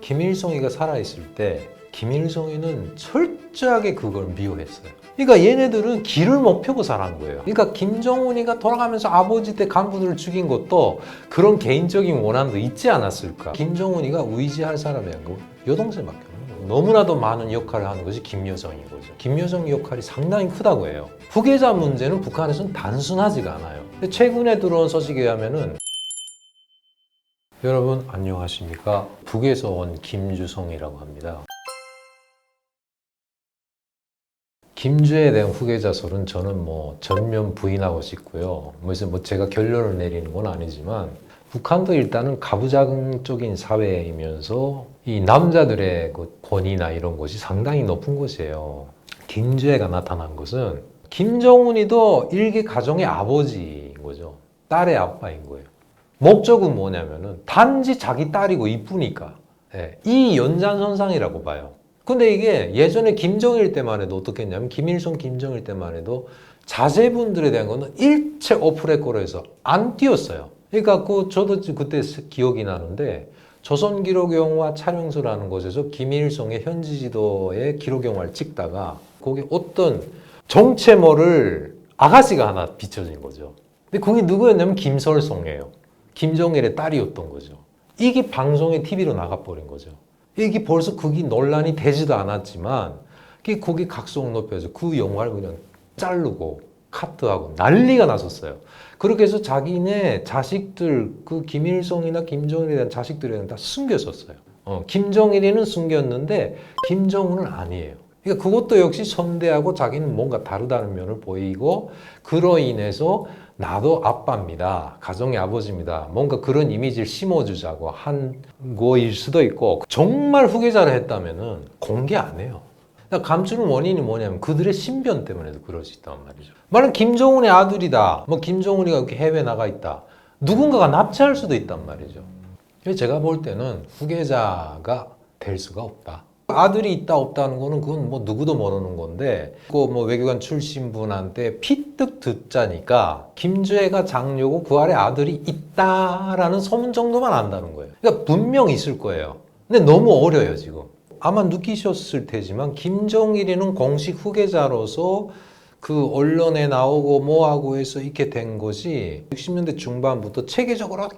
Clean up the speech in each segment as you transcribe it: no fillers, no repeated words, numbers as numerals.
김일성이가 살아있을 때 김일성이는 철저하게 그걸 미워했어요. 그러니까 얘네들은 길을 못 펴고 살아간 거예요. 그러니까 김정은이가 돌아가면서 아버지 때 간부들을 죽인 것도 그런 개인적인 원한도 있지 않았을까. 김정은이가 의지할 사람이 아니고 여동생밖에 없는 거예요. 너무나도 많은 역할을 하는 것이 김여정인 거죠. 김여정 역할이 상당히 크다고 해요. 후계자 문제는 북한에서는 단순하지가 않아요. 근데 최근에 들어온 소식에 의하면은 여러분 안녕하십니까? 북에서 온 김주성이라고 합니다. 김주에 대한 후계자설은 저는 전면 부인하고 싶고요. 그래서 제가 결론을 내리는 건 아니지만 북한도 일단은 가부장적인 사회이면서 이 남자들의 그 권위나 이런 것이 상당히 높은 곳이에요. 김주애가 나타난 것은 김정은이도 일개 가정의 아버지인 거죠. 딸의 아빠인 거예요. 목적은 뭐냐면은 단지 자기 딸이고 이쁘니까 이 연장선상이라고 봐요. 근데 이게 예전에 김정일 때만 해도 어떻게 했냐면 김일성, 김정일 때만 해도 자제분들에 대한 거는 일체 오프레코로 해서 안 띄웠어요. 그러니까 저도 그때 기억이 나는데 조선기록영화 촬영소라는 곳에서 김일성의 현지 지도의 기록영화를 찍다가 거기 어떤 정체모를 아가씨가 하나 비춰진 거죠. 근데 그게 누구였냐면 김설성이에요. 김정일의 딸이었던 거죠. 이게 방송에 TV로 나가버린 거죠. 이게 벌써 그게 논란이 되지도 않았지만 거기 각성 높여서 그 영화를 그냥 자르고 카트하고 난리가 났었어요. 그렇게 해서 자기네 자식들, 그 김일성이나 김정일에 대한 자식들에 대한 다 숨겼었어요. 김정일이는 숨겼는데 김정은은 아니에요. 그러니까 그것도 역시 선대하고 자기는 뭔가 다르다는 면을 보이고 그로 인해서 나도 아빠입니다. 가정의 아버지입니다. 뭔가 그런 이미지를 심어주자고 한 거일 수도 있고 정말 후계자를 했다면은 공개 안 해요. 그러니까 감추는 원인이 뭐냐면 그들의 신변 때문에도 그럴 수 있단 말이죠. 말은 김정은의 아들이다. 김정은이가 이렇게 해외 나가 있다. 누군가가 납치할 수도 있단 말이죠. 그래서 제가 볼 때는 후계자가 될 수가 없다. 아들이 있다 없다는 거는 그건 누구도 모르는 건데 외교관 출신 분한테 피뜩 듣자니까 김주애가 장녀고 그 아래 아들이 있다라는 소문 정도만 안다는 거예요. 그러니까 분명 있을 거예요. 근데 너무 어려요 지금. 아마 느끼셨을 테지만 김정일이는 공식 후계자로서 그 언론에 나오고 뭐하고 해서 이렇게 된 것이 60년대 중반부터 체계적으로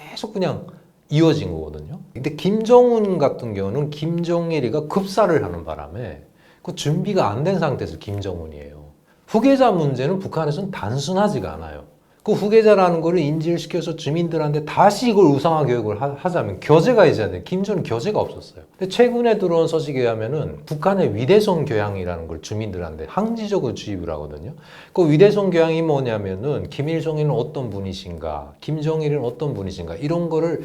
계속 그냥 이어진 거거든요. 근데 김정은 같은 경우는 김정일이가 급사를 하는 바람에 그 준비가 안 된 상태에서 김정은이에요. 후계자 문제는 북한에서는 단순하지가 않아요. 그 후계자라는 거를 인지를 시켜서 주민들한테 다시 이걸 우상화 교육을 하자면 교재가 있어야 돼요. 김정은 교재가 없었어요. 근데 최근에 들어온 소식에 의하면은 북한의 위대성 교양이라는 걸 주민들한테 항지적으로 주입을 하거든요. 그 위대성 교양이 뭐냐면은 김일성이는 어떤 분이신가, 김정일은 어떤 분이신가 이런 거를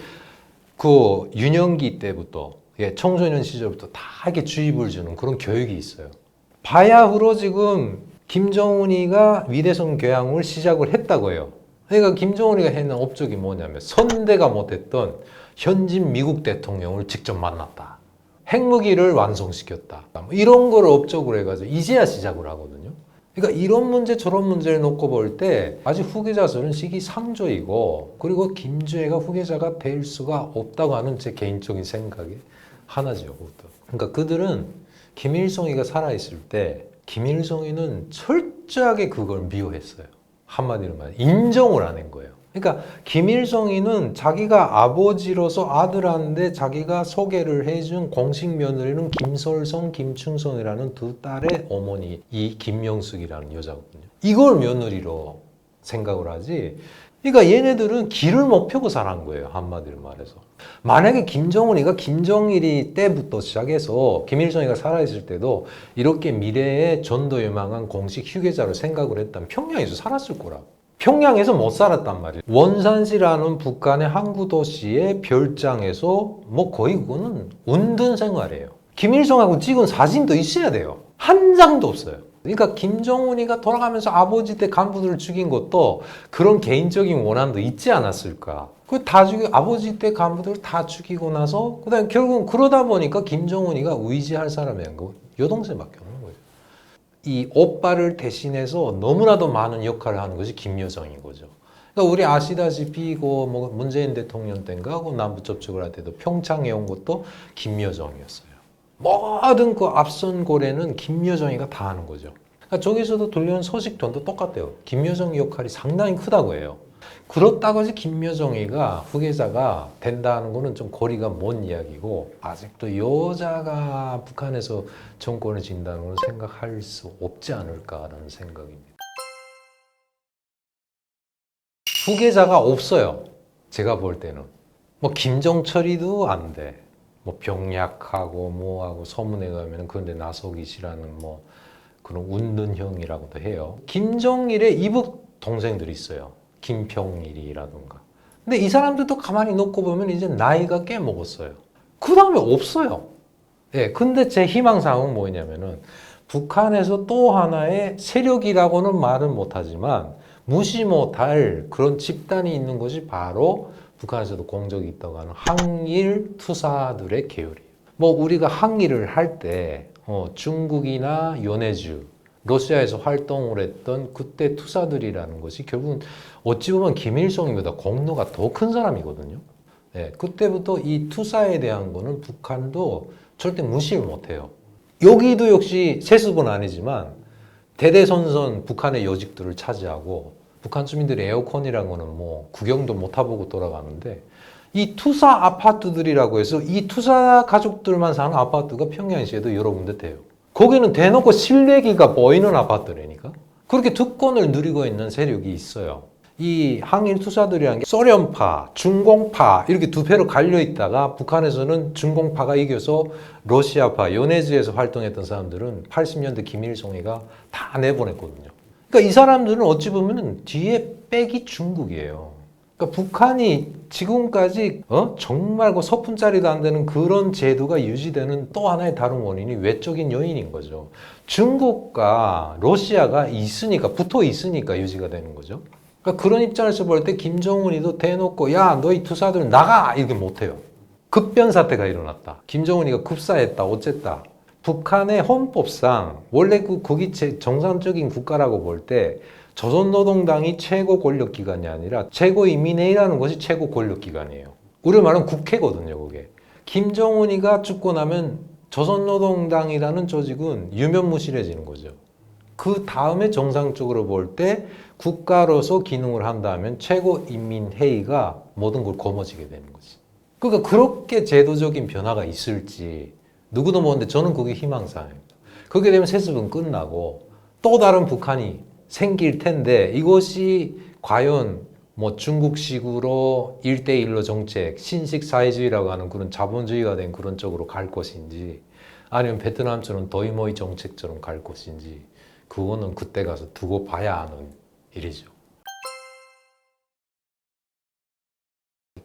그 유년기 때부터 청소년 시절부터 다 이렇게 주입을 주는 그런 교육이 있어요. 바야흐로 지금 김정은이가 위대성 교양을 시작을 했다고 해요. 그러니까 김정은이가 했는 업적이 뭐냐면 선대가 못했던 현직 미국 대통령을 직접 만났다. 핵무기를 완성시켰다. 이런 거를 업적으로 해가지고 이제야 시작을 하거든요. 그러니까 이런 문제 저런 문제를 놓고 볼 때 아직 후계자설은 시기상조이고 그리고 김주애가 후계자가 될 수가 없다고 하는 제 개인적인 생각이 하나죠. 그것도. 그러니까 그들은 김일성이가 살아있을 때 김일성이는 철저하게 그걸 미워했어요. 한마디로 말해 인정을 안 한 거예요. 그러니까 김일성이는 자기가 아버지로서 아들한테 자기가 소개를 해준 공식 며느리는 김설성, 김충성이라는 두 딸의 어머니 이 김영숙이라는 여자거든요. 이걸 며느리로 생각을 하지. 그러니까 얘네들은 길을 못 펴고 살아간 거예요. 한마디로 말해서. 만약에 김정은이가 김정일이 때부터 시작해서 김일성이가 살아있을 때도 이렇게 미래에 전도유망한 공식 휴계자로 생각을 했다면 평양에서 살았을 거라고. 평양에서 못 살았단 말이에요. 원산시라는 북한의 항구 도시의 별장에서 거의 그거는 운둔 생활이에요. 김일성하고 찍은 사진도 있어야 돼요. 한 장도 없어요. 그러니까 김정은이가 돌아가면서 아버지 때 간부들을 죽인 것도 그런 개인적인 원한도 있지 않았을까. 아버지 때 간부들을 다 죽이고 나서 그다음에 결국은 그러다 보니까 김정은이가 의지할 사람이 아니고 여동생밖에 없는 거예요. 이 오빠를 대신해서 너무나도 많은 역할을 하는 것이 김여정인 거죠. 그러니까 우리 아시다시피 이거 뭐 문재인 대통령 때인가 그 남북 접촉을 할 때도 평창에 온 것도 김여정이었어요. 모든 그 앞선 고래는 김여정이가 다 하는 거죠. 그러니까 저기서도 들려온 소식통도 똑같아요. 김여정 역할이 상당히 크다고 해요. 그렇다고 해서 김여정이가 후계자가 된다는 거는 좀 거리가 먼 이야기고 아직도 여자가 북한에서 정권을 진다는 걸 생각할 수 없지 않을까라는 생각입니다. 후계자가 없어요. 제가 볼 때는. 뭐 김정철이도 안 돼. 뭐 병약하고 뭐하고 소문에 가면 그런데 나서기 싫어하는 뭐 그런 웃는 형이라고도 해요. 김정일의 이북 동생들이 있어요. 김평일이라든가. 근데 이 사람들도 가만히 놓고 보면 이제 나이가 꽤 먹었어요. 그 다음에 없어요. 예, 근데 제 희망사항은 뭐냐면은 북한에서 또 하나의 세력이라고는 말은 못하지만 무시 못할 그런 집단이 있는 것이 바로 북한에서도 공적이 있다고 하는 항일 투사들의 계열이에요. 뭐 우리가 항일을 할 때 중국이나 연해주, 러시아에서 활동을 했던 그때 투사들이라는 것이 결국은 어찌 보면 김일성보다 공로가 더 큰 사람이거든요. 네, 그때부터 이 투사에 대한 거는 북한도 절대 무시를 못해요. 여기도 역시 세습은 아니지만 대대손손 북한의 요직들을 차지하고 북한 주민들의 에어컨이라는 거는 뭐 구경도 못 해보고 돌아가는데 이 투사 아파트들이라고 해서 이 투사 가족들만 사는 아파트가 평양시에도 여러 군데 돼요. 거기는 대놓고 실내기가 보이는 아파트라니까. 그렇게 특권을 누리고 있는 세력이 있어요. 이 항일 투사들이라는 게 소련파, 중공파 이렇게 두 패로 갈려 있다가 북한에서는 중공파가 이겨서 러시아파, 연해주에서 활동했던 사람들은 80년대 김일성이가 다 내보냈거든요. 그러니까 이 사람들은 어찌 보면 뒤에 백이 중국이에요. 그러니까 북한이 지금까지 정말 그 서푼짜리도 안 되는 그런 제도가 유지되는 또 하나의 다른 원인이 외적인 요인인 거죠. 중국과 러시아가 있으니까 붙어 있으니까 유지가 되는 거죠. 그러니까 그런 입장에서 볼 때 김정은이도 대놓고 야 너희 투사들 나가 이렇게 못해요. 급변 사태가 일어났다. 김정은이가 급사했다 어쨌다. 북한의 헌법상 원래 거기 정상적인 국가라고 볼 때 조선노동당이 최고 권력기관이 아니라 최고인민회의라는 것이 최고 권력기관이에요. 우리로 말하면 국회거든요, 그게. 김정은이가 죽고 나면 조선노동당이라는 조직은 유명무실해지는 거죠. 그 다음에 정상적으로 볼 때 국가로서 기능을 한다면 최고인민회의가 모든 걸 거머쥐게 되는 거지. 그러니까 그렇게 제도적인 변화가 있을지 누구도 모르는데 저는 그게 희망사항입니다. 그렇게 되면 세습은 끝나고 또 다른 북한이 생길 텐데 이것이 과연 뭐 중국식으로 1대1로 정책, 신식 사회주의라고 하는 그런 자본주의가 된 그런 쪽으로 갈 것인지 아니면 베트남처럼 도이모이 정책처럼 갈 것인지 그거는 그때 가서 두고 봐야 하는 일이죠.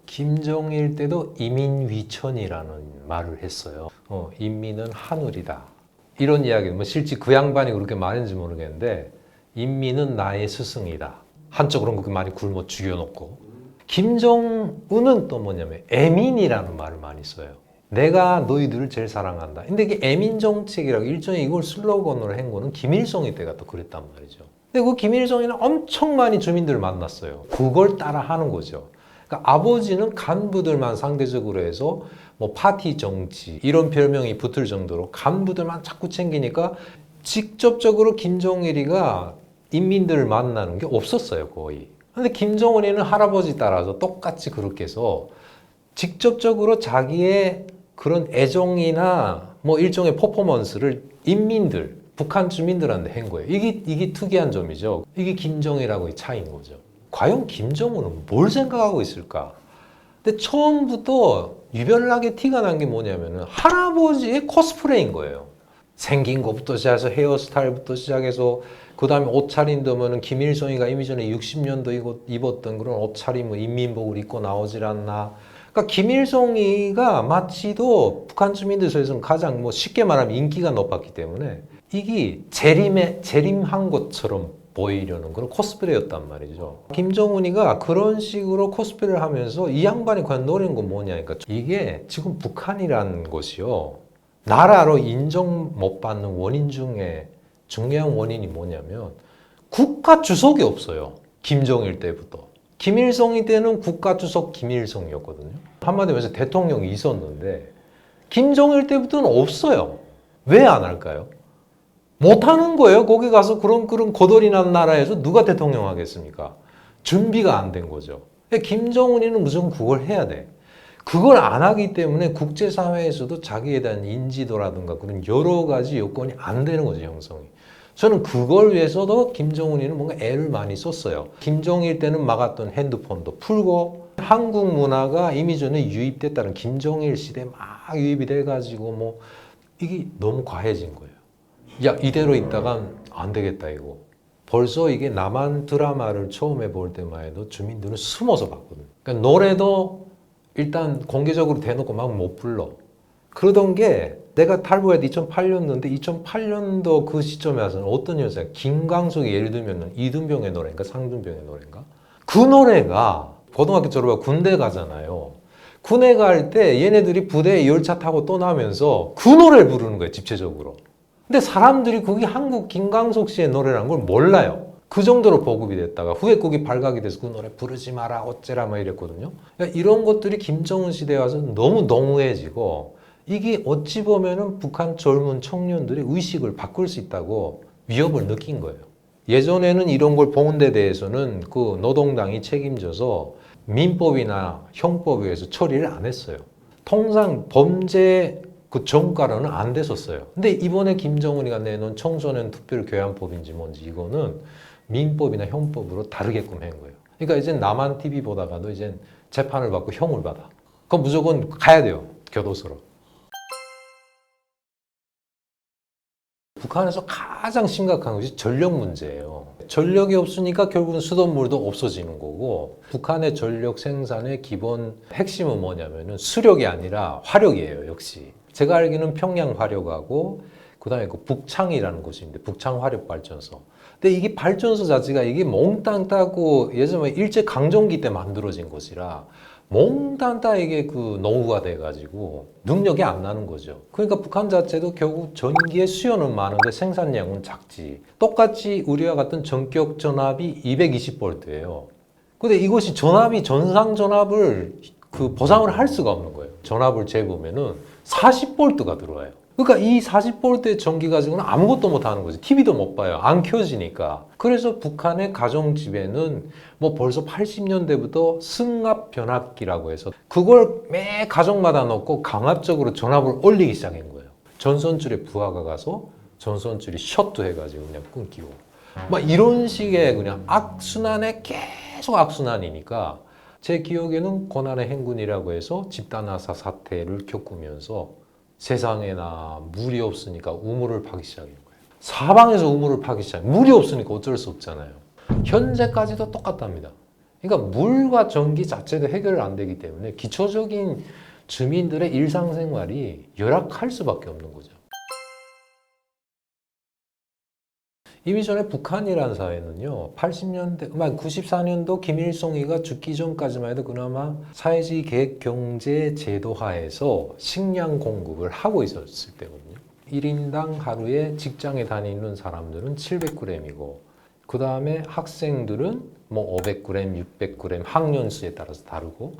김정일 때도 이민위천이라는 말을 했어요. 인민은 하늘이다. 이런 이야기, 뭐 실제 그 양반이 그렇게 말했는지 모르겠는데 인민은 나의 스승이다. 한쪽으로는 그렇게 많이 굶어 죽여놓고 김정은은 또 뭐냐면 애민이라는 말을 많이 써요. 내가 너희들을 제일 사랑한다. 근데 이게 애민 정책이라고 일종의 이걸 슬로건으로 한 거는 김일성이 때가 또 그랬단 말이죠. 근데 그 김일성이는 엄청 많이 주민들을 만났어요. 그걸 따라 하는 거죠. 그러니까 아버지는 간부들만 상대적으로 해서 뭐 파티 정치 이런 별명이 붙을 정도로 간부들만 자꾸 챙기니까 직접적으로 김정일이가 인민들을 만나는 게 없었어요, 거의. 근데 김정은이는 할아버지 따라서 똑같이 그렇게 해서 직접적으로 자기의 그런 애정이나 뭐 일종의 퍼포먼스를 인민들, 북한 주민들한테 한 거예요. 이게 특이한 점이죠. 이게 김정일하고의 차이인 거죠. 과연 김정은은 뭘 생각하고 있을까? 근데 처음부터 유별나게 티가 난 게 뭐냐면은 할아버지의 코스프레인 거예요. 생긴 것부터 시작해서 헤어스타일부터 시작해서 그 다음에 옷차림도면은 김일성이가 이미 전에 60년도 입었던 그런 옷차림, 뭐 인민복을 입고 나오질 않나. 그러니까 김일성이가 마치도 북한 주민들 사이에서는 가장 뭐 쉽게 말하면 인기가 높았기 때문에 이게 재림한 것처럼 보이려는 그런 코스프레였단 말이죠. 김정은이가 그런 식으로 코스프레를 하면서 이 양반이 과연 노리는 건 뭐냐니까 이게 지금 북한이라는 것이요. 나라로 인정 못 받는 원인 중에 중요한 원인이 뭐냐면 국가 주석이 없어요. 김정일 때부터. 김일성이 때는 국가주석 김일성이었거든요. 한마디로 해서 대통령이 있었는데 김정일 때부터는 없어요. 왜 안 할까요? 못하는 거예요. 거기 가서 그런 거덜이 난 나라에서 누가 대통령 하겠습니까? 준비가 안 된 거죠. 김정은이는 무조건 그걸 해야 돼. 그걸 안 하기 때문에 국제사회에서도 자기에 대한 인지도라든가 그런 여러 가지 여건이 안 되는 거죠, 형성이. 저는 그걸 위해서도 김정은이는 뭔가 애를 많이 썼어요. 김정일 때는 막았던 핸드폰도 풀고 한국 문화가 이미 전에 유입됐다는 김정일 시대에 막 유입이 돼가지고 뭐 이게 너무 과해진 거예요. 야, 이대로 있다간 안 되겠다, 이거. 벌써 이게 남한 드라마를 처음에 볼 때만 해도 주민들은 숨어서 봤거든. 그러니까 노래도 일단 공개적으로 대놓고 막 못 불러. 그러던 게 내가 탈북할 때 2008년도인데 2008년도 그 시점에 와서는 어떤 현상? 김광석이 예를 들면 이등병의 노래인가 상등병의 노래인가? 그 노래가 고등학교 졸업하고 군대 가잖아요. 군에 갈 때 얘네들이 부대에 열차 타고 떠나면서 그 노래를 부르는 거예요, 집체적으로. 근데 사람들이 그게 한국 김광석 씨의 노래라는 걸 몰라요. 그 정도로 보급이 됐다가 후에 그게 발각이 돼서 그 노래 부르지 마라 어째라 막 이랬거든요. 그러니까 이런 것들이 김정은 시대에 와서 너무 농후해지고 이게 어찌 보면은 북한 젊은 청년들의 의식을 바꿀 수 있다고 위협을 느낀 거예요. 예전에는 이런 걸 보는 데 대해서는 그 노동당이 책임져서 민법이나 형법에 의해서 처리를 안 했어요. 통상 범죄 그 전과로는 안 됐었어요. 근데 이번에 김정은이가 내놓은 청소년 특별교양법인지 뭔지 이거는 민법이나 형법으로 다르게끔 한 거예요. 그러니까 이제 남한 TV 보다가도 이제 재판을 받고 형을 받아. 그럼 무조건 가야 돼요. 교도소로. 북한에서 가장 심각한 것이 전력 문제예요. 전력이 없으니까 결국은 수돗물도 없어지는 거고 북한의 전력 생산의 기본 핵심은 뭐냐면은 수력이 아니라 화력이에요, 역시. 제가 알기로는 평양 화력하고 그다음에 그 북창이라는 곳인데 북창 화력 발전소. 근데 이게 발전소 자체가 이게 몽땅 따고 예전에 일제 강점기 때 만들어진 곳이라 몽땅 따 이게 그 노후가 돼가지고 능력이 안 나는 거죠. 그러니까 북한 자체도 결국 전기의 수요는 많은데 생산량은 작지. 똑같이 우리와 같은 전격 전압이 220V예요. 근데 이것이 전압이 전상 전압을 그 보상을 할 수가 없는 거예요. 전압을 재보면은 40V가 들어와요. 그러니까 이 40V의 전기 가지고는 아무것도 못 하는 거지. TV도 못 봐요. 안 켜지니까. 그래서 북한의 가정집에는 뭐 벌써 80년대부터 승합 변압기라고 해서 그걸 매 가정마다 넣고 강압적으로 전압을 올리기 시작한 거예요. 전선줄에 부하가 가서 전선줄이 셔트 해가지고 그냥 끊기고. 막 이런 식의 그냥 악순환에 계속 악순환이니까 제 기억에는 고난의 행군이라고 해서 집단화사 사태를 겪으면서 세상에나 물이 없으니까 우물을 파기 시작한 거예요. 사방에서 우물을 파기 시작해요. 물이 없으니까 어쩔 수 없잖아요. 현재까지도 똑같답니다. 그러니까 물과 전기 자체도 해결 안 되기 때문에 기초적인 주민들의 일상생활이 열악할 수밖에 없는 거죠. 이미 전에 북한이라는 사회는요, 80년대, 94년도 김일성이가 죽기 전까지만 해도 그나마 사회주의 계획 경제 제도하에서 식량 공급을 하고 있었을 때거든요. 1인당 하루에 직장에 다니는 사람들은 700g이고, 그 다음에 학생들은 뭐 500g, 600g, 학년수에 따라서 다르고,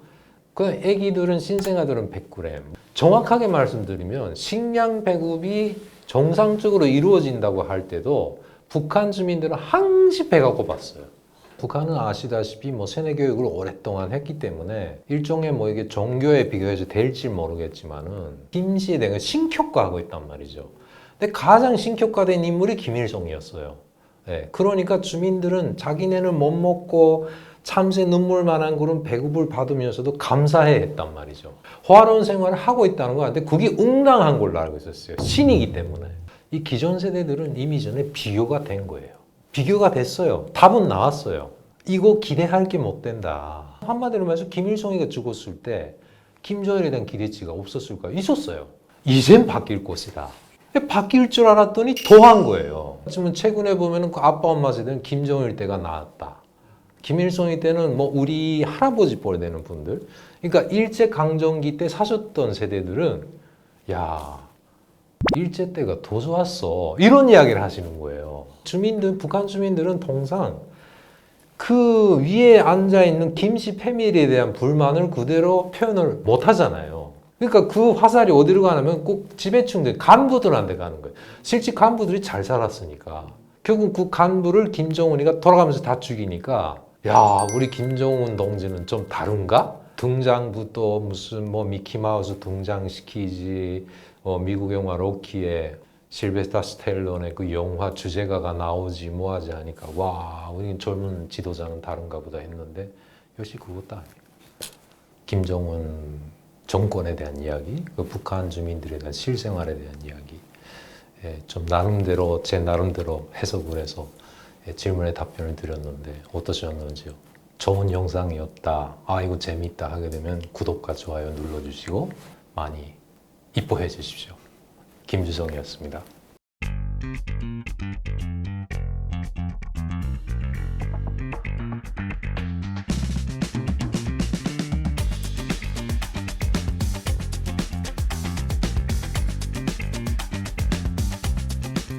그 애기들은 신생아들은 100g. 정확하게 말씀드리면 식량 배급이 정상적으로 이루어진다고 할 때도 북한 주민들은 항시 배가 고팠어요. 북한은 아시다시피 뭐 세뇌 교육을 오랫동안 했기 때문에 일종의 뭐 이게 종교에 비교해서 될지 모르겠지만은 김씨에 대한 신격화하고 있단 말이죠. 근데 가장 신격화된 인물이 김일성이었어요. 네, 그러니까 주민들은 자기네는 못 먹고 참새 눈물만한 그런 배급을 받으면서도 감사해 했단 말이죠. 호화로운 생활을 하고 있다는 거 같은데 그게 응당한 걸로 알고 있었어요. 신이기 때문에. 이 기존 세대들은 이미 전에 비교가 된 거예요. 비교가 됐어요. 답은 나왔어요. 이거 기대할 게 못 된다. 한마디로 말해서 김일성이가 죽었을 때 김정일에 대한 기대치가 없었을까요? 있었어요. 이젠 바뀔 것이다. 바뀔 줄 알았더니 더한 거예요. 지금 최근에 보면 그 아빠 엄마 세대는 김정일 때가 나았다. 김일성이 때는 뭐 우리 할아버지 뻘 되는 분들, 그러니까 일제 강점기 때 사셨던 세대들은 야. 일제 때가 더 좋았어. 이런 이야기를 하시는 거예요. 북한 주민들은 통상 그 위에 앉아 있는 김씨 패밀리에 대한 불만을 그대로 표현을 못 하잖아요. 그러니까 그 화살이 어디로 가냐면 꼭 지배층들, 간부들한테 가는 거예요. 실제 간부들이 잘 살았으니까. 결국 그 간부를 김정은이가 돌아가면서 다 죽이니까, 야, 우리 김정은 동지는 좀 다른가? 등장부터 무슨 뭐 미키마우스 등장시키지, 미국 영화 로키에 실베스타 스텔론의 그 영화 주제가가 나오지 뭐하지 하니까, 와, 우리 젊은 지도자는 다른가 보다 했는데 역시 그것도 아니에요. 김정은 정권에 대한 이야기, 그 북한 주민들에 대한 실생활에 대한 이야기, 좀 나름대로 제 나름대로 해석을 해서 질문에 답변을 드렸는데 어떠셨는지요? 좋은 영상이었다, 아 이거 재밌다 하게 되면 구독과 좋아요 눌러주시고 많이 이뻐해 주십시오. 김주성이었습니다.